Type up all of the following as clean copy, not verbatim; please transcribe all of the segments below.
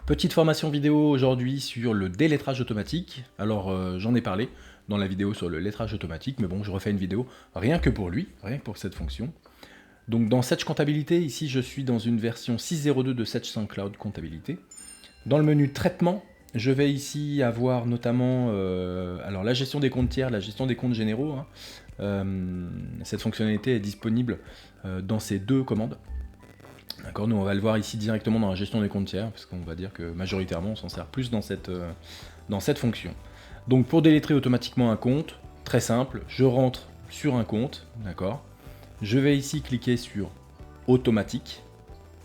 Petite formation vidéo aujourd'hui sur le délettrage automatique. Alors j'en ai parlé dans la vidéo sur le lettrage automatique, mais bon, je refais une vidéo rien que pour lui, rien que pour cette fonction. Donc dans Sage Comptabilité, ici je suis dans une version 6.02 de Sage Cloud Comptabilité. Dans le menu traitement, je vais ici avoir notamment alors la gestion des comptes tiers, la gestion des comptes généraux. Cette fonctionnalité est disponible dans ces deux commandes. D'accord, nous on va le voir ici directement dans la gestion des comptes tiers, parce qu'on va dire que majoritairement on s'en sert plus dans cette fonction. Donc pour délettrer automatiquement un compte, très simple, je rentre sur un compte, d'accord. Je vais ici cliquer sur automatique,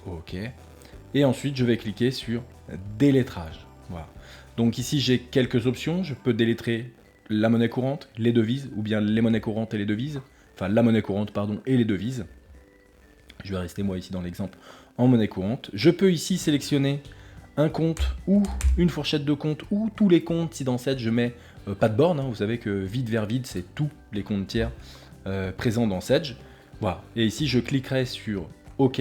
ok, et ensuite je vais cliquer sur délettrage. Voilà. Donc ici j'ai quelques options, je peux délettrer la monnaie courante, les devises, ou bien les monnaies courantes et les devises, enfin la monnaie courante pardon et les devises. Je vais rester moi ici dans l'exemple en monnaie courante. Je peux ici sélectionner un compte ou une fourchette de compte ou tous les comptes si dans Sage je mets pas de borne. Vous savez que vide vers vide c'est tous les comptes tiers présents dans Sage. Voilà. Et ici je cliquerai sur OK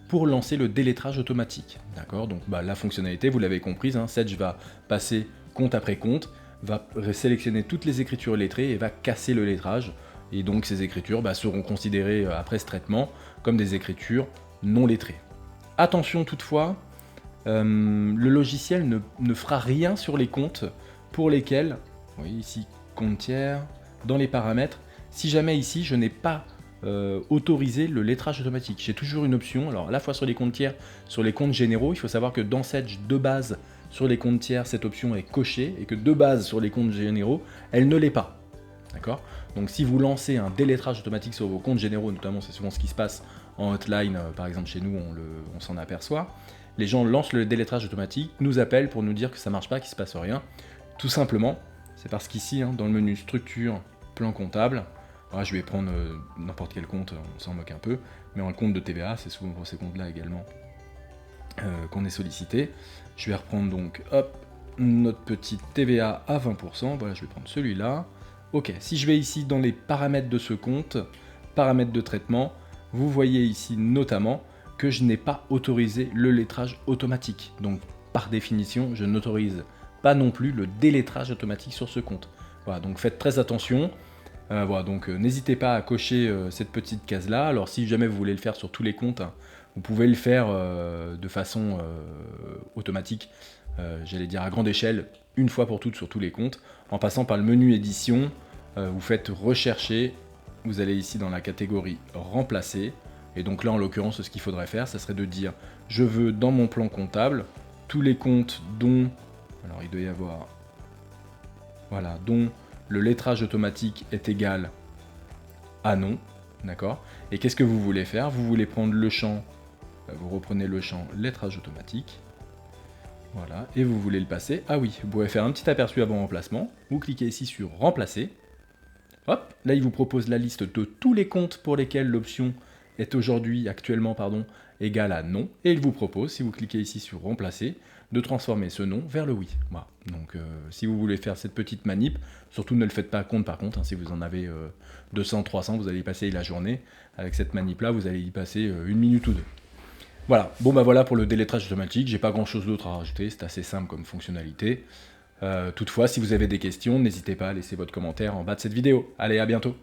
pour lancer le délettrage automatique. D'accord. Donc la fonctionnalité vous l'avez comprise, Sage va passer compte après compte, va sélectionner toutes les écritures lettrées et va casser le lettrage. Et donc ces écritures seront considérées après ce traitement comme des écritures non lettrées. Attention toutefois, le logiciel ne fera rien sur les comptes pour lesquels, vous voyez ici, compte tiers, dans les paramètres, si jamais ici je n'ai pas autorisé le lettrage automatique. J'ai toujours une option, alors à la fois sur les comptes tiers, sur les comptes généraux, il faut savoir que dans Sage, de base, sur les comptes tiers, cette option est cochée, et que de base, sur les comptes généraux, elle ne l'est pas. D'accord. Donc si vous lancez un délettrage automatique sur vos comptes généraux, notamment c'est souvent ce qui se passe en hotline, par exemple chez nous on s'en aperçoit, les gens lancent le délettrage automatique, nous appellent pour nous dire que ça marche pas, qu'il se passe rien. Tout simplement, c'est parce qu'ici, dans le menu structure, plan comptable, alors je vais prendre n'importe quel compte, on s'en moque un peu, mais un compte de TVA, c'est souvent pour ces comptes-là également qu'on est sollicité. Je vais reprendre donc, hop, notre petite TVA à 20%, voilà, je vais prendre celui-là. Ok, si je vais ici dans les paramètres de ce compte, paramètres de traitement, vous voyez ici notamment que je n'ai pas autorisé le lettrage automatique. Donc par définition, je n'autorise pas non plus le délettrage automatique sur ce compte. Voilà, donc faites très attention. Voilà, donc n'hésitez pas à cocher cette petite case-là. Alors si jamais vous voulez le faire sur tous les comptes, vous pouvez le faire de façon automatique, j'allais dire à grande échelle, une fois pour toutes sur tous les comptes, en passant par le menu édition, vous faites rechercher, vous allez ici dans la catégorie remplacer, et donc là en l'occurrence ce qu'il faudrait faire, ça serait de dire je veux dans mon plan comptable tous les comptes dont, alors il doit y avoir, voilà, dont le lettrage automatique est égal à non, d'accord. Et qu'est-ce que vous voulez faire? Vous voulez prendre le champ, vous reprenez le champ lettrage automatique, voilà, et vous voulez le passer. Ah oui, vous pouvez faire un petit aperçu avant remplacement, vous cliquez ici sur remplacer, hop, là il vous propose la liste de tous les comptes pour lesquels l'option est actuellement, égale à non, et il vous propose, si vous cliquez ici sur remplacer, de transformer ce non vers le oui. Voilà. Donc si vous voulez faire cette petite manip, surtout ne le faites pas compte par contre, si vous en avez 200, 300, vous allez y passer la journée, avec cette manip là, vous allez y passer une minute ou deux. Voilà, bon voilà pour le délettrage automatique, j'ai pas grand chose d'autre à rajouter, c'est assez simple comme fonctionnalité. Toutefois, si vous avez des questions, n'hésitez pas à laisser votre commentaire en bas de cette vidéo. Allez, à bientôt!